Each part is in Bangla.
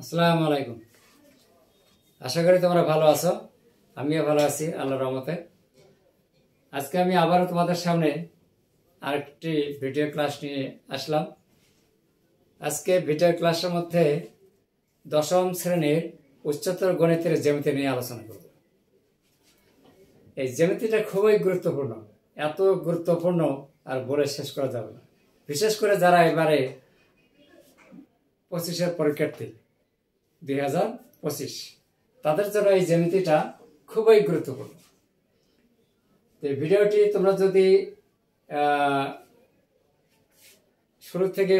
আসসালামু আলাইকুম। আশা করি তোমরা ভালো আছো, আমিও ভালো আছি আল্লাহর রহমতে। আজকে আমি আবারও তোমাদের সামনে আরেকটি ভিডিও ক্লাস নিয়ে আসলাম। আজকে ভিডিও ক্লাসের মধ্যে দশম শ্রেণীর উচ্চতর গণিতের জ্যামিতি নিয়ে আলোচনা করব। এই জ্যামিতিটা খুবই গুরুত্বপূর্ণ, এত গুরুত্বপূর্ণ আর বলে শেষ করা যাবে না। বিশেষ করে যারা এবারে 25-এর পরীক্ষার্থী 2025, তাদের জন্য এই জ্যামিতিটা খুবই গুরুত্বপূর্ণ। এই ভিডিওটি তোমরা যদি শুরু থেকে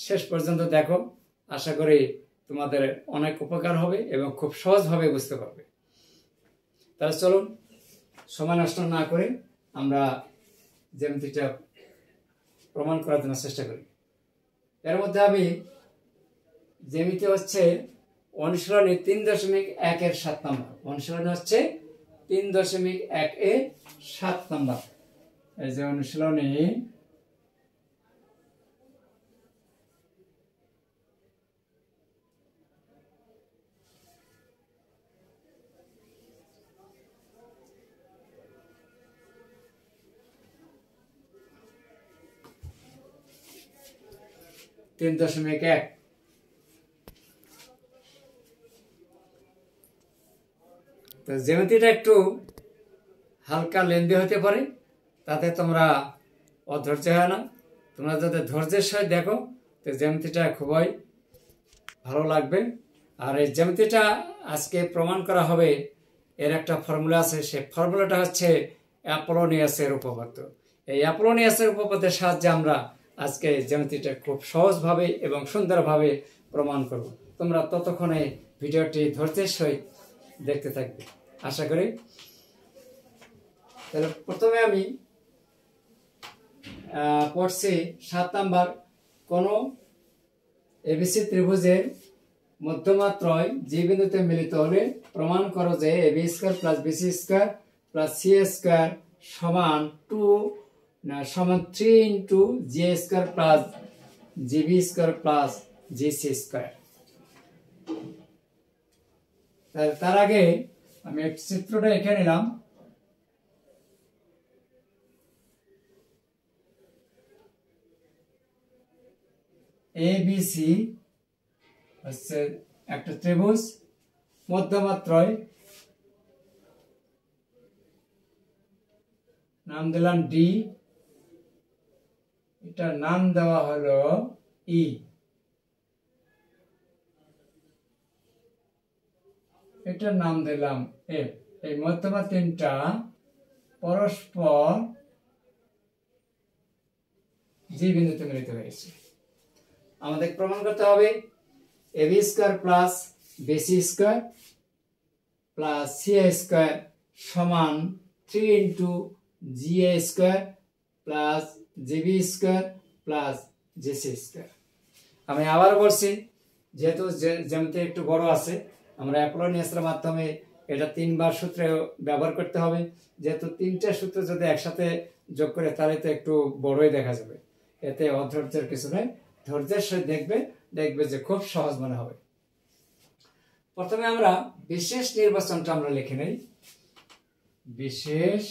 শেষ পর্যন্ত দেখো, আশা করি তোমাদের অনেক উপকার হবে এবং খুব সহজভাবে বুঝতে পারবে। তাহলে চলুন সময় নষ্ট না করে আমরা জ্যামিতিটা প্রমাণ করার জন্য চেষ্টা করি। এর মধ্যে আমি জ্যামিতি হচ্ছে অনুশীলনী 3.1-এর 7 নম্বর। অনুশীলনী হচ্ছে 3.1-এর 7 নম্বর। এই যে অনুশীলনী 3.1। তো জ্যামিতিটা একটু হালকা লেন্দি হতে পারে, তাতে তোমরা অধৈর্য হয় না। তোমরা যদি ধৈর্যের সহিত দেখো তো জ্যামিতিটা খুবই ভালো লাগবে। আর এই জ্যামিতিটা আজকে প্রমাণ করা হবে। এর একটা ফর্মুলা আছে, সেই ফর্মুলাটা হচ্ছে অ্যাপোলোনিয়াসের উপপাদ্য। এই অ্যাপোলোনিয়াসের উপপাদ্যের সাহায্যে আমরা আজকে জ্যামিতিটা খুব সহজভাবে এবং সুন্দরভাবে প্রমাণ করব। তোমরা ততক্ষণে ভিডিওটি ধৈর্যের সহিত দেখতে থাকবে আশা করি। তাহলে প্রথমে আমি পড়ছি 7 নাম্বার। কোন এবিসি ত্রিভুজের মধ্যমাত্রয় যে বিন্দুতে মিলিত হলে প্রমাণ করো যে AB square plus BC square plus C square সমান 3 into G square plus GB square plus GC square. তার আগে আমি একটা চিত্রটা এঁকে নিলাম। এবিসি হচ্ছে একটা ত্রিভুজ, মধ্যমাত্রয় নাম দিলাম ডি, এটার নাম দেওয়া হলো ই, এটার নাম দিলাম এফ। এই মধ্যমা তিনটা পরস্পর যে বিন্দুতে মিলিত হয়েছে। আমাদের প্রমাণ করতে হবে AB square plus BC square plus C square সমান 3 into G square plus GB square plus GC square. আমি আবার বলছি, যেহেতু জ্যামিতি একটু বড় আছে, আমরা অ্যাপোলোনিয়াসের মাধ্যমে এটা 3 বার সূত্রে ব্যবহার করতে হবে। যেহেতু 3টা সূত্র যদি একসাথে যোগ করে তাহলে তো একটু বড়ই দেখা যাবে। এতে অধৈর্যের কিছু নেই, ধৈর্যের সহিত দেখবে যে খুব সহজ মনে হবে। প্রথমে আমরা বিশেষ নির্বাচনটা আমরা লিখে নেই। বিশেষ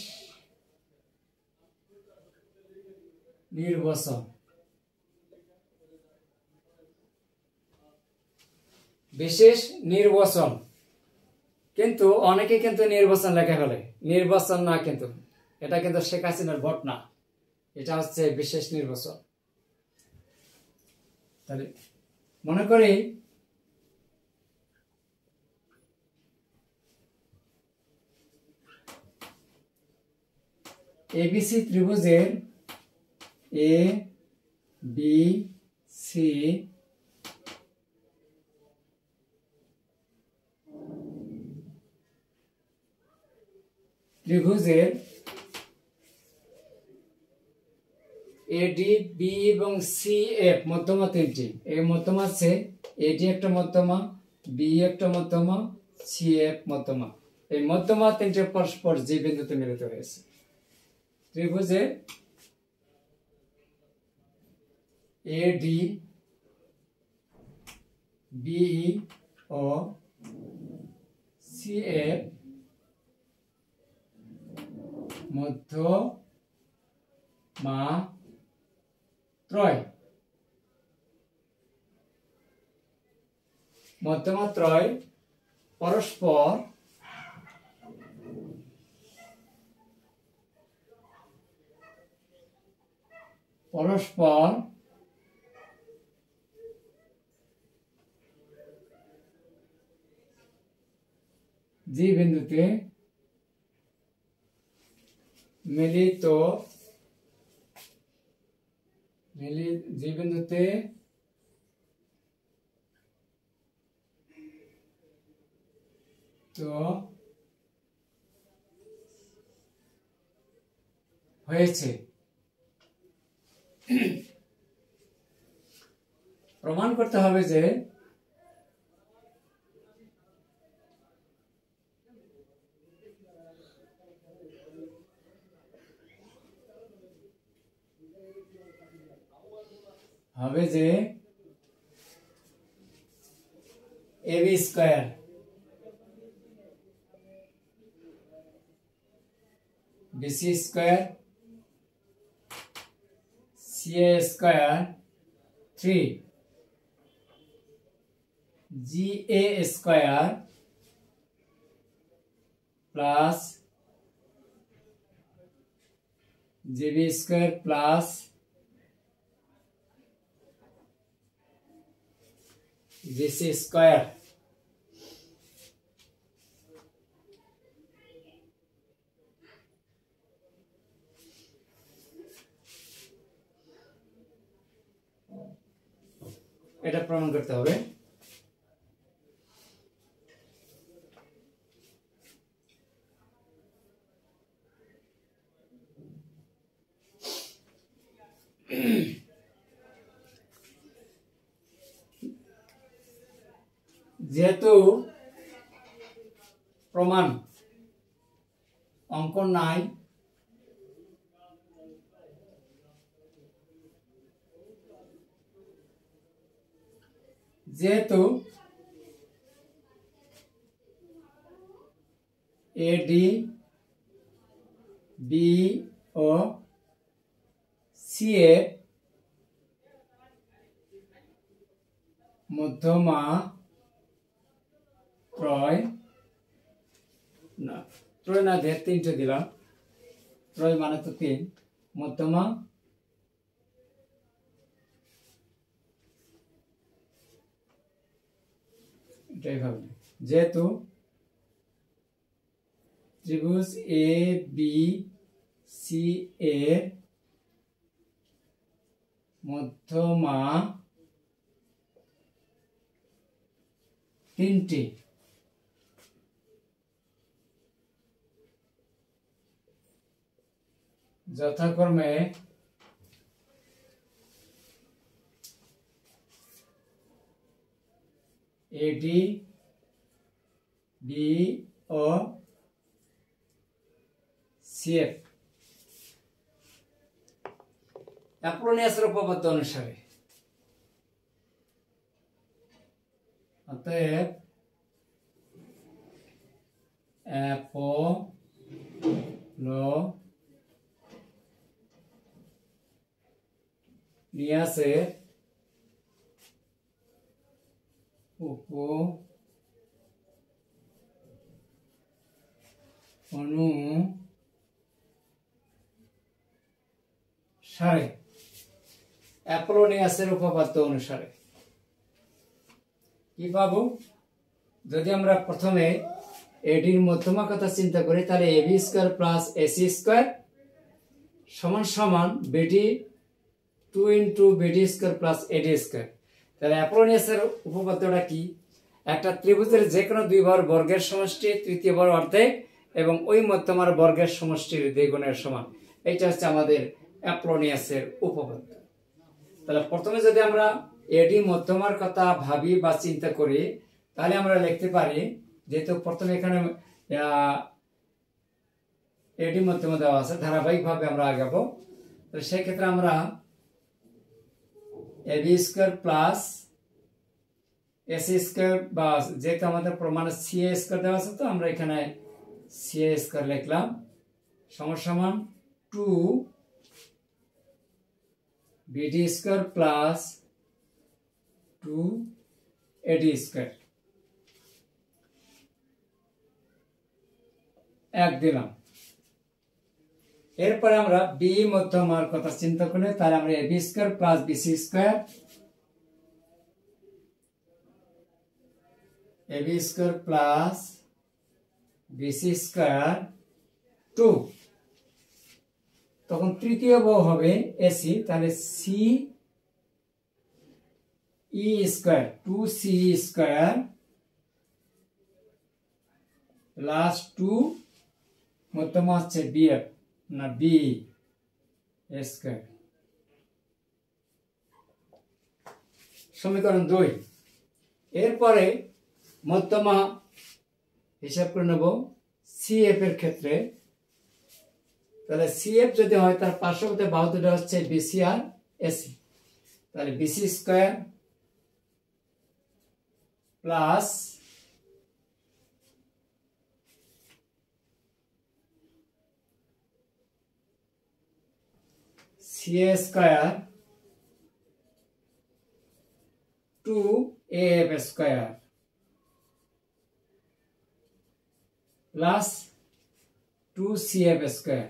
নির্বাচন, বিশেষ নির্বাচন। কিন্তু অনেকে কিন্তু নির্বাচন লেখা ফেলে, নির্বাচন না, কিন্তু এটা কিন্তু শেখ হাসিনার ভোট না, এটা হচ্ছে বিশেষ নির্বাচন। তাহলে মনে করি এবিসি ত্রিভুজের এ বি সি ত্রিভুজের এডি বি এবং সি এফ মধ্যমা তিনটি। এই মধ্যমা আছে এডি একটা মধ্যমা, বি একটা মধ্যমা, সি এফ মধ্যমা। এই মধ্যমা তিনটে পরস্পর যে বিন্দুতে মিলিত হয়েছে। ত্রিভুজে এডি বিই ও সিএফ মধ্যমাত্রয় পরস্পর যে বিন্দুতে তো হয়েছে। প্রমাণ করতে হবে যে AB square BC square CA square 3 GA square plus GB square plus GC square এটা প্রমাণ করতে হবে। যেহেতু প্রমাণ অঙ্কন নাই, যেহেতু এডি বি ও সিএ মধ্যমা ত্রয় না ধের তিনটে দিলাম, ত্রয় মানে তো 3, মধ্যমা এটাই ভাববে। যেহেতু ত্রিভুজ এ বি সি এর মধ্যমা 3টি, যথাক্রমে এডি বি ও সিএফ অ্যাপোলোনিয়াসের উপপাদ্য অনুসারে। অতএব অ্যাপোলোনিয়াসের অনুসারে অ্যাপোলোনিয়াসের উপপাদ্য অনুসারে কি পাবো? যদি আমরা প্রথমে এডির মধ্যমা কথা চিন্তা করি, তাহলে AB square plus AC square সমান সমান BD 2 into BD square plus AD square. তাহলে অ্যাপোলোনিয়াসের উপপাদ্যটা কি? একটা ত্রিভুজের যে কোনো দুই বাহুর বর্গের সমষ্টি তৃতীয় বাহুর অর্ধেক এবং ওই মধ্যমার বর্গের সমষ্টির দ্বিগুণের সমান। এইটা হচ্ছে আমাদের অ্যাপোলোনিয়াসের উপপাদ্য। তাহলে প্রথমে যদি আমরা এডি মধ্যমার কথা ভাবি বা চিন্তা করি, তাহলে আমরা লিখতে পারি, যেহেতু প্রথমে এখানে এডি মধ্যমা দেওয়া আছে, ধারাবাহিকভাবে আমরা আগাবো। তো সেই ক্ষেত্রে আমরা AB square plus AC square বা যেহেতু আমাদের প্রমাণে সিএ স্কয়ার দেওয়া আছে তো আমরা এখানে সিএ স্কয়ার লিখলাম সমান 2 BD square plus 2 AD square 1 দিলাম। এরপরে আমরা বি মধ্যমার কথা চিন্তা করলে তাহলে আমরা AB square plus BC square AB square plus BC square 2 তখন তৃতীয় বাহু হবে এসি তাহলে সি ই স্কয়ার 2সি স্কয়ার প্লাস 2 মধ্যমা হচ্ছে বিএফ না বি স্কয়ার। সমীকরণ 2 এরপরে মধ্যমা হিসাব করে নেব সিএফ এর ক্ষেত্রে তাহলে সিএফ যদি হয় তার পার্শ্ববর্তী বাহু দুটো হচ্ছে বিসি আর এসি তাহলে BC square plus CA square 2এএফ স্কয়ার প্লাস 2সিএফ স্কয়ার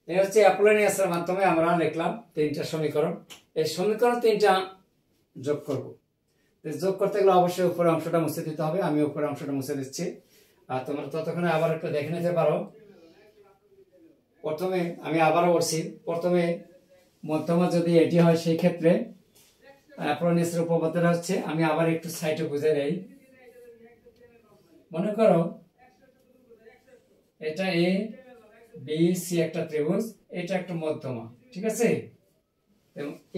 এই হচ্ছে অ্যাপোলোনিয়াসের মাধ্যমে আমরা লিখলাম তিনটা সমীকরণ। এই সমীকরণ তিনটা যোগ করব। যোগ করতে গেলে অবশ্যই উপরের অংশটা মুছে দিতে হবে। আমি উপরের অংশটা মুছে দিচ্ছি আর তোমরা ততক্ষণে আবার একটু দেখে নিতে পারো। প্রথমে আমি আবারও বলছি, প্রথমে মধ্যমা যদি এটি হয় সেই ক্ষেত্রে অ্যাপোলোনিয়াসের উপপাদ্যটা হচ্ছে, আমি আবার একটু সাইডে বুঝে নেই। মনে করো এটা এ বি সি একটা ত্রিভুজ, এটা একটা মধ্যমা, ঠিক আছে।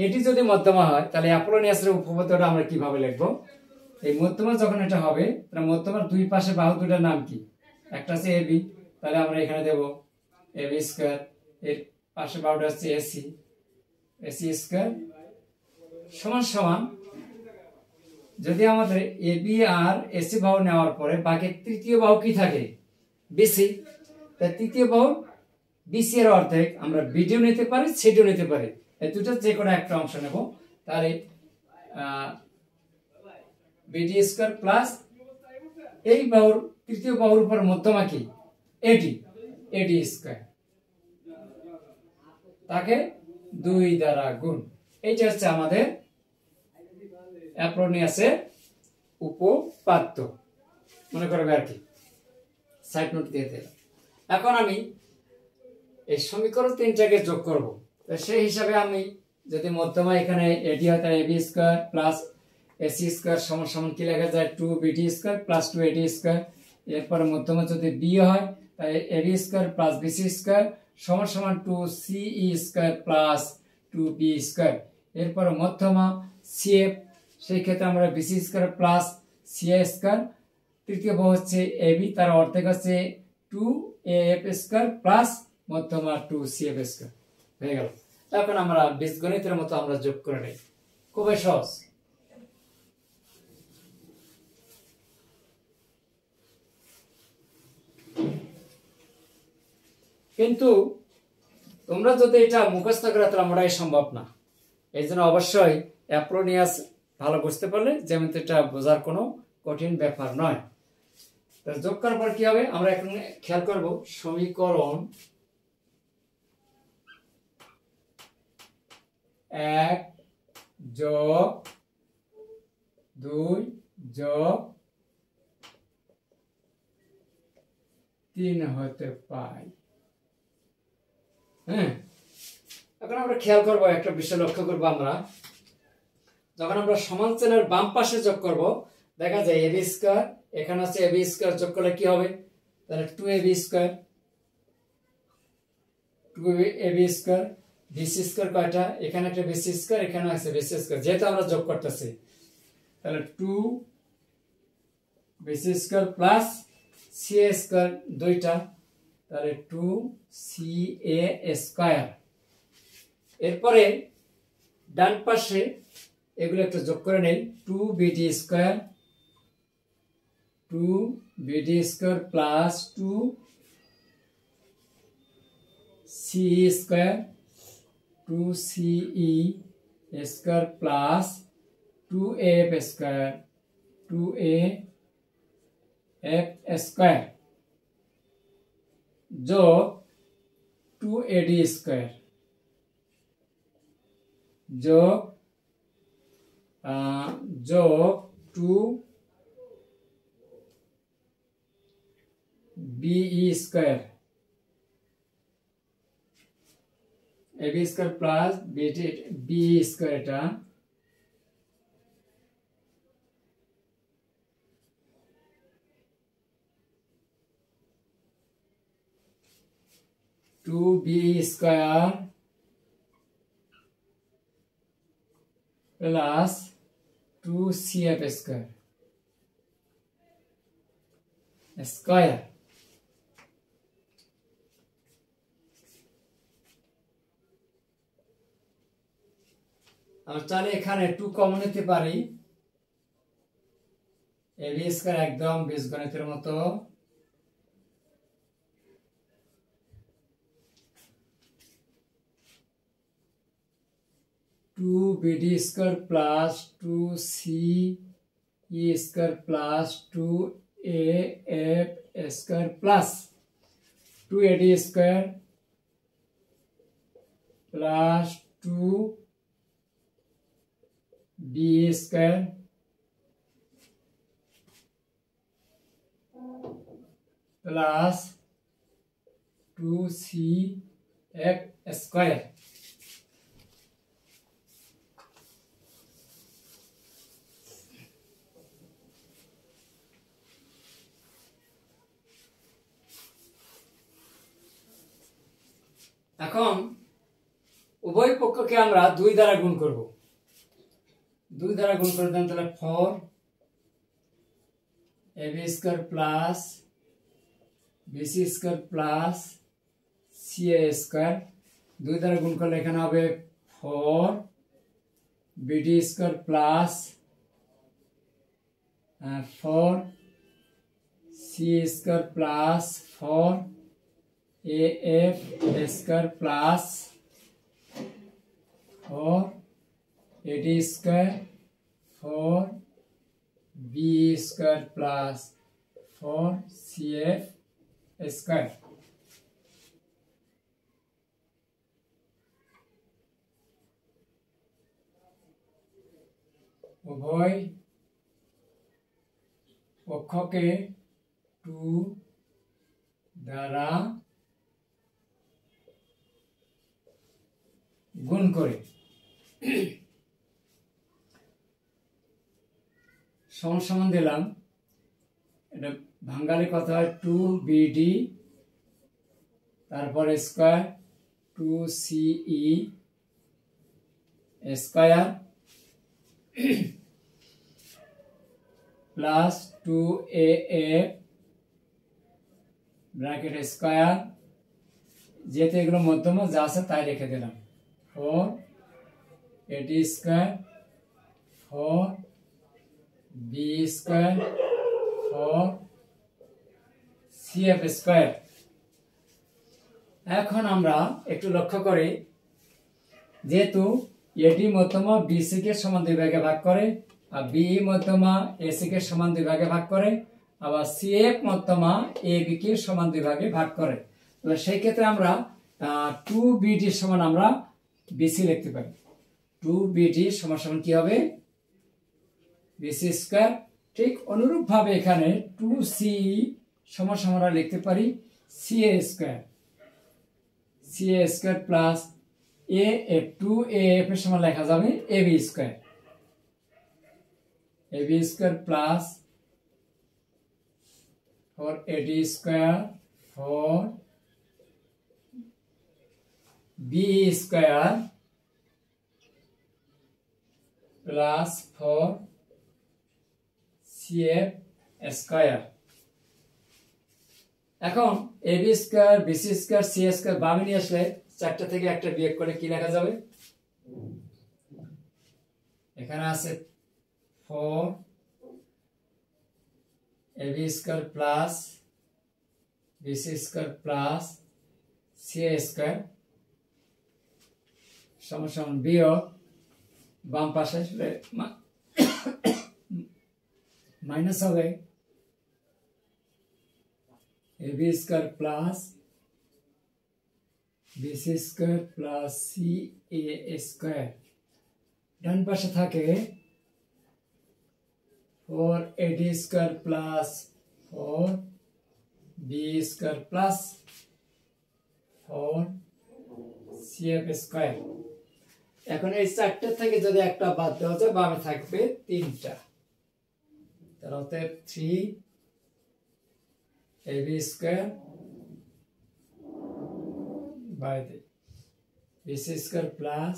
এটি যদি মধ্যমা হয় তাহলে অ্যাপোলোনিয়াসের উপপাদ্যটা আমরা কিভাবে লিখবো? এই মধ্যমা যখন এটা হবে তাহলে মধ্যমার দুই পাশে বাহু দুটার নাম কি? একটা আছে এ বি, তাহলে আমরা এখানে দেব এ বি স্কয়ার, এর পাশে বাহুটা হচ্ছে এসি, এসি স্কয়ার সমান সমান, যদি আমাদের এ বি আর এসি বাহু নেওয়ার পরে বাকি তৃতীয় বাহু কি থাকে? বিসি। তাই তৃতীয় বাহু বিসি এর অর্ধেক, আমরা বিডিও নিতে পারি সিডিও নিতে পারি, এই দুটো যে কোনো একটা অংশ নেব। তাহলে বিডি স্কয়ার প্লাস এই বাহুর তৃতীয় বাহুর উপর মধ্যমা কি? এডি, এডি স্কয়ার, তাকে 2 দ্বারা গুণ। এইটা হচ্ছে আমাদের অ্যাপোলোনিয়াসের উপপাদ্য, মনে করবে আর কি, সাইড নোট দিয়ে দিলাম। এখন আমি এই সমীকরণ তিনটাকে যোগ করব, সেই হিসাবে আমি যদি মধ্যমা এখানে এডি হয় তাহলে AB square plus AC square সমান সমান কি লেখা যায়? 2 BD square plus 2 AD square. এরপরে মধ্যমা যদি বি হয় তাহলে AB square plus BC square সমান সমান 2 সিই স্কয়ার প্লাস 2 বি স্কয়ার। এরপরে মধ্যমা সিএফ, সেই ক্ষেত্রে আমরা BC square plus CA square, তৃতীয় বাহু হচ্ছে এবি, তার অর্ধেক হচ্ছে 2এএফ স্কয়ার প্লাস মধ্যমা 2সিএফ স্কয়ার হয়ে গেল। এখন আমরা বীজগণিতের মতো আমরা যোগ করে নেই, খুবই সহজ। কিন্তু তোমরা যদি এটা মুখস্থ করে তাহলে আমরাই সম্ভব না। এই জন্য অবশ্যই অ্যাপোলোনিয়াস ভালো বুঝতে পারলে যেমন এটা বোঝার কোনো কঠিন ব্যাপার নয়। যোগ করার পর কি হবে আমরা এখন খেয়াল করব, সমীকরণ 1 যোগ 2 যোগ 3 হতে পাই। হ্যাঁ, এখন আমরা খেয়াল করব একটা বিষয় লক্ষ্য করব, আমরা যখন আমরা সমান চিহ্নের বাম পাশে যোগ করব দেখা যায় এবি স্কয়ার, এখানে আছে এবি স্কয়ার, যোগ করলে কি হবে? তাহলে 2ab square, 2ab square, BC square কয়টা? এখানে একটা বিসি স্কয়ার, এখানে আছে বিসি স্কয়ার, যেহেতু আমরা যোগ করতেছি তাহলে 2 BC square plus CA square দুইটা তাহলে 2CA স্কয়ার। এরপরে ডান পাশে এগুলো একটু যোগ করে নেই, 2BD square, 2BD square plus 2CE square, 2CE square plus 2AF square, 2AF square যোগ 2AD স্কয়ার যোগ 2BE square, AB square plus BE square, এটা 2BE square plus 2CF square square. আর চাইলে এখানে 2 কমন নিতে পারি, AB স্কয়ার একদম বীজগণিতের মতো, two BD square plus 2CE square plus 2AF square plus 2AD square plus 2BE square plus 2CF square. এখন উভয় পক্ষকে আমরা 2 দ্বারা গুণ করব, 2 দ্বারা গুণ করে দেন, তাহলে 4AB square plus BC square plus CA square, 2 দ্বারা গুণ করলে এখানে হবে 4BD square plus 4CE square plus 4AF square plus 4AD square 4BE square plus 4CF square. উভয় পক্ষকে 2 দ্বারা গুণ করে সমান সমান দিলাম, এটা বাঙালি কথা হয় 2BD তারপরে square 2CE square plus 2AF bracket square, যেহেতু এগুলো মধ্যমা যা আছে তাই রেখে দিলাম, 4AD square 4BE square 4CF square. এখন আমরা একটু লক্ষ্য করি, যেহেতু এডি মধ্যমা বিসি কে সমান 2 ভাগে ভাগ করে, আর বিই মধ্যমা এসি কে সমান 2 ভাগে ভাগ করে, আবার সিএফ মধ্যমা এবি কে সমান 2 ভাগে ভাগ করে, তাহলে সেই ক্ষেত্রে আমরা 2BD সমান আমরা বিসি লিখতে পারি, 2BD সমান সমান কি হবে বিসি স্কয়ার। ঠিক অনুরূপ ভাবে এখানে 2CE সমান সমান আমরা লিখতে পারি CA square, CA square plus AF 2AF এর সমান লেখা যাবে AB square, AB square plus 4AD square 4BE square plus 4CF square. এখন A B square BC square C square বামে নিয়ে আসলে চারটা থেকে একটা বিয়োগ করে কি লেখা যাবে? এখানে আছে 4 A B square plus BC square plus C square সমান সমান বিয়োগ বাম পাশে আসলে মাইনাস হবে A B square plus BC square plus C A square. ডান পাশে থাকে 4 A D square plus 4 B square plus 4 C F square. এখন এই চারটে থেকে যদি একটা বাদ দেওয়া যায় বামে থাকবে তিনটা, তার অতএব 3 A B square by BC square plus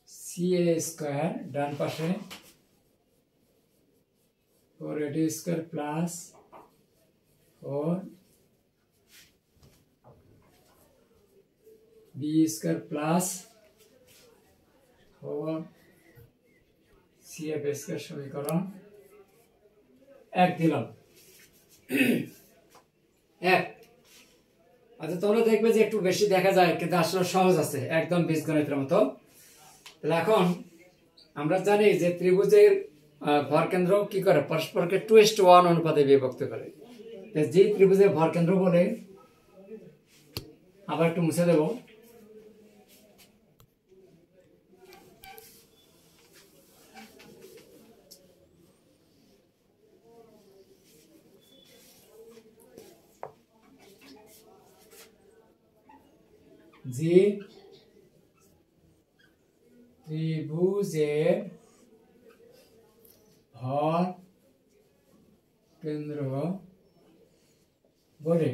C A square. ডান পাশে 4 A D square plus 4 B square plus 4 C F square সমীকরণ 1 দিলাম। 1। আচ্ছা, তোমরা দেখবে যে একটু বেশি দেখা যায় কিন্তু আসলে সহজ আছে, একদম বীজগণিতের মতো। তাহলে এখন আমরা জানি যে ত্রিভুজের ভরকেন্দ্র কি করে, পরস্পরকে 2:1 অনুপাতে বিভক্ত করে। যে ত্রিভুজের ভরকেন্দ্র বলে, আবার একটু মুছে দেব, যে ত্রিভুজের ভর কেন্দ্র বলে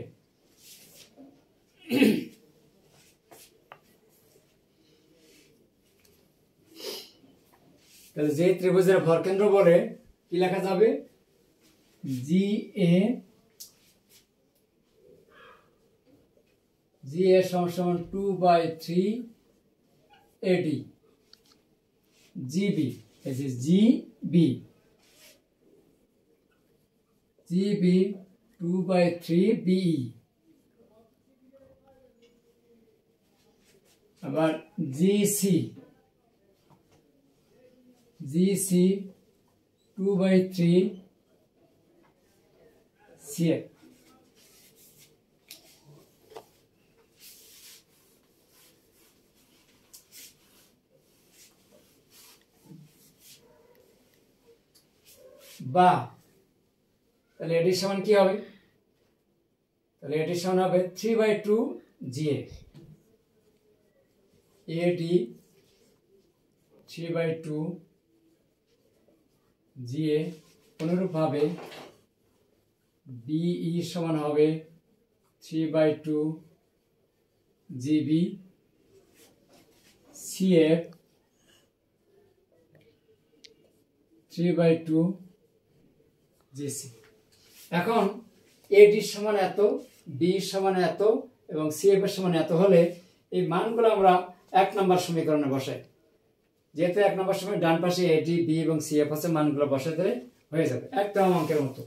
তাহলে যে ত্রিভুজের ভর কেন্দ্র বলে কি লেখা যাবে? জি এ সমান 2/3 এডি জিবি। এই যে জিবি 2/3 বিই। আবার জিসি 2/3 সিএফ। বা তাহলে এটির সমান কি হবে? তাহলে এটির সমান হবে 3/2 জিএ। এডি 3/2 জিএ। অনুরূপভাবে বিই সমান হবে 3/2 জিবি। CF 3/2 GC. এখন এডি সমান এত, বি সমান এত এবং সিএফ এর সমান এত হলে এই মানগুলো আমরা 1 নম্বর সমীকরণে বসাই। যেহেতু 1 নম্বর সমীকরণ ডান পাশে এডি বি এবং সিএফ আছে, মানগুলো বসাই দিলে হয়ে যাবে একদম অঙ্কের মতো।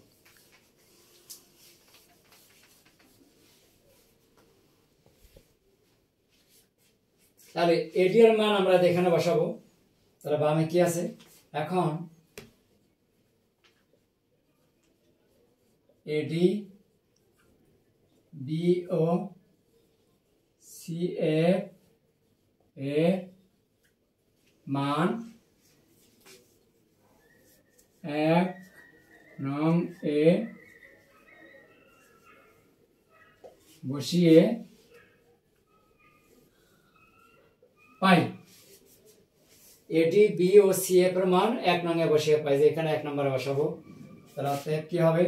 তাহলে এডি এর মান আমরা এখানে বসাবো। তাহলে বামে কি আছে? এখন এডি বি ও সিএফ এর মান 1 নং এ বসিয়ে পাই। এডি বি ও সিএফ এর মান 1 নং এ বসিয়ে পাই, যে এখানে 1 নম্বরে বসাবো। তাহলে অতএব কি হবে?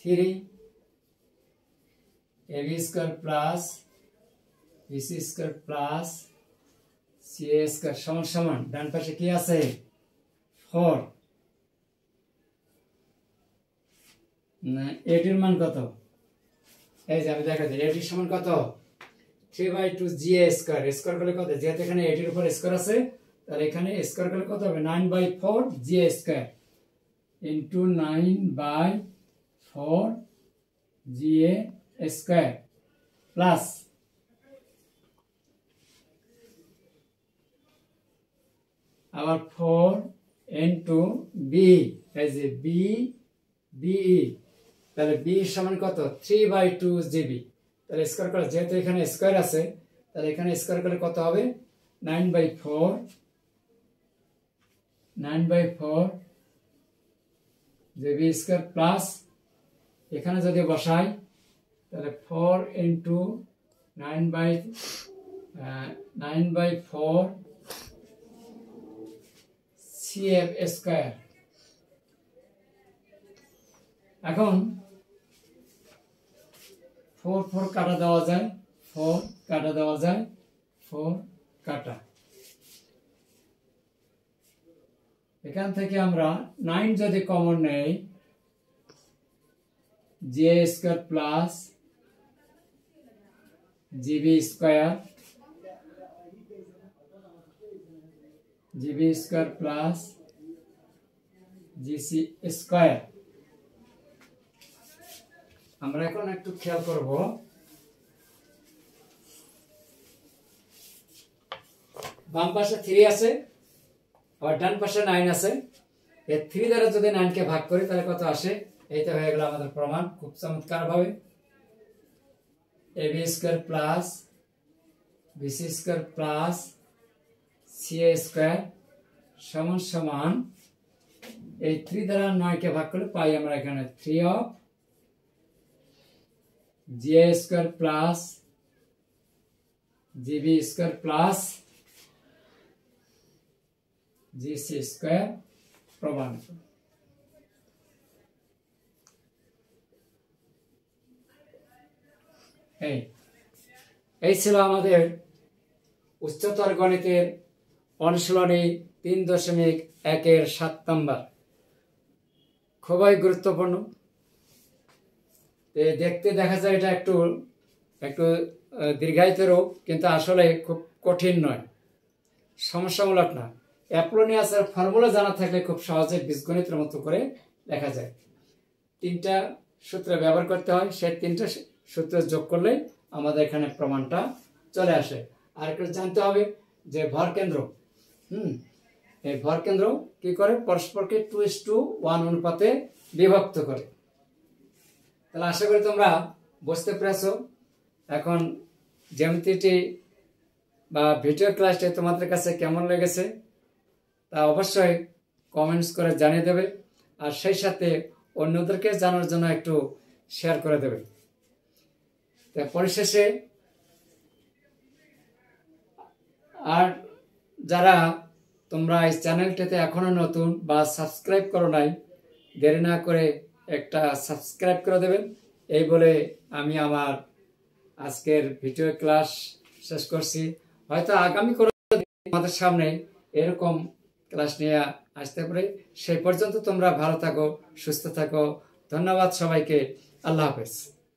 3 A B square plus BC square plus C A square সমান সমান ডান পাশে কি আছে? 4 এটির মান কত? এই যে আমি দেখাচ্ছি, এটির সমান কত? 3/2 জি স্কয়ার। স্কয়ার করলে কত? যেহেতু এখানে এটির উপর স্কয়ার আছে, তাহলে এখানে স্কয়ার করলে কত হবে? 9/4 জি স্কয়ার ইন্টু 9/4 জি স্কয়ার প্লাস আবার 4 ইন্টু বি, এই যে বি বিই, তাহলে বি সমান কত? 3/2 জিবি। তাহলে স্কয়ার করলে, যেহেতু এখানে স্কয়ার আছে, তাহলে এখানে স্কয়ার করলে কত হবে? 9/4 জিবি স্কয়ার প্লাস, এখানে যদি বসাই তাহলে 4 ইন্টু 9/4 সিএফ স্কয়ার। এখন 4 কাটা দেওয়া যায়, 4 কাটা দেওয়া যায়, 4 কাটা। এখান থেকে আমরা 9 যদি কমন নেই, J square plus GB square, GB square plus GC square. আমরা এখন একটু খেয়াল করব, বাম পাশে 3 আছে, আর ডান পাশে 9 আছে। এই 3 দ্বারা যদি 9 কে ভাগ করি তাহলে কত আসে? এইটা হয়ে গেল আমাদের প্রমাণ খুব চমৎকার ভাবে। AB square plus BC square plus CA square সমান সমান, এই 3 দ্বারা 9 কে ভাগ করলে পাই আমরা এখানে 3 of GA square plus GB square plus GC square প্রমাণিত। এই ছিল আমাদের উচ্চতর গণিতের অনুশীলনী 3.1 7 নম্বর। খুবই গুরুত্বপূর্ণ। দেখতে দেখা যায় এটা একটু একটু দীর্ঘায়িত রূপ, কিন্তু আসলে খুব কঠিন নয়, সমস্যামূলক না। অ্যাপোলোনিয়াসের ফর্মুলা জানা থাকলে খুব সহজে বীজগণিতের মতো করে লেখা যায়। 3টা সূত্র ব্যবহার করতে হয়, সেই 3টা সূত্র যোগ করলে আমাদের এখানে প্রমাণটা চলে আসে। আর একটু জানতে হবে যে ভরকেন্দ্র, এই ভরকেন্দ্র কি করে? পরস্পরকে 2:1 অনুপাতে বিভক্ত করে। তাহলে আশা করি তোমরা বুঝতে পেরেছো। এখন জ্যামিতিটি বা ভিডিও ক্লাসটি তোমাদের কাছে কেমন লেগেছে তা অবশ্যই কমেন্টস করে জানিয়ে দেবে, আর সেই সাথে অন্যদেরকে জানার জন্য একটু শেয়ার করে দেবে। তা পরিশেষে, আর যারা তোমরা এই চ্যানেলটিতে এখনো নতুন বা সাবস্ক্রাইব করো নাই, দেরি না করে একটা সাবস্ক্রাইব করে দেবেন। এই বলে আমি আমার আজকের ভিডিও ক্লাস শেষ করছি। হয়তো আগামী কোনো আমাদের সামনে এরকম ক্লাস নিয়ে আসতে পারে। সেই পর্যন্ত তোমরা ভালো থাকো, সুস্থ থাকো। ধন্যবাদ সবাইকে। আল্লাহ হাফেজ।